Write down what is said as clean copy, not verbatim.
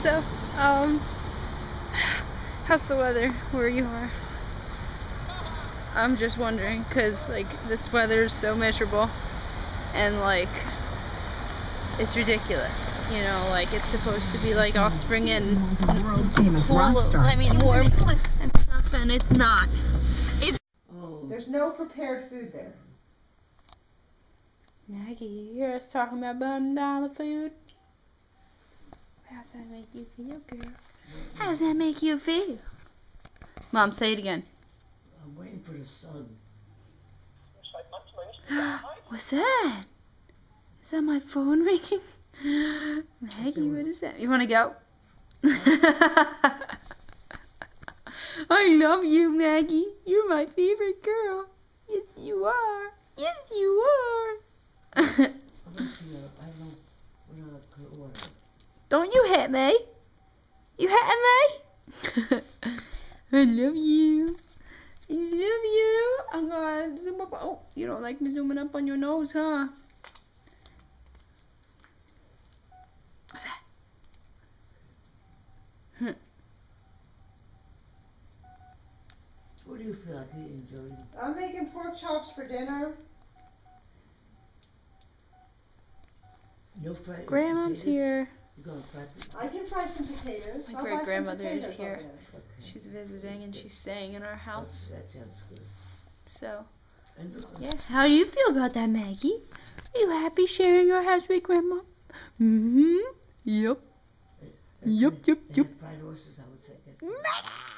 So, how's the weather where you are? I'm just wondering, because, like, this weather is so miserable, and, like, it's ridiculous, you know, like, it's supposed to be, like, all spring and cool, I mean, warm and stuff, and it's not. There's no prepared food there. Maggie, you hear us talking about $1 food? How's that make you feel, girl? How does that make you feel? Mom, say it again. I'm waiting for the sun. What's that? Is that my phone ringing? Maggie, what is that? You want to go? I love you, Maggie. You're my favorite girl. Yes, you are. Yes, you are. Don't you hit me. You hitting me? I love you. I love you. I'm going to zoom up. Oh, you don't like me zooming up on your nose, huh? What's that? What do you feel like eating, Jody? I'm making pork chops for dinner. No fried Grandma's potatoes? here. You're gonna fry potatoes? I can fry some potatoes. My I'll buy great some grandmother is potatoes here. over there. Okay. She's visiting and she's staying in our house. That sounds good. So, And, yeah. How do you feel about that, Maggie? Are you happy sharing your house with Grandma? Mm-hmm. Yep. and Yup, yup, they yup. had fried oysters, I would say. Maggie!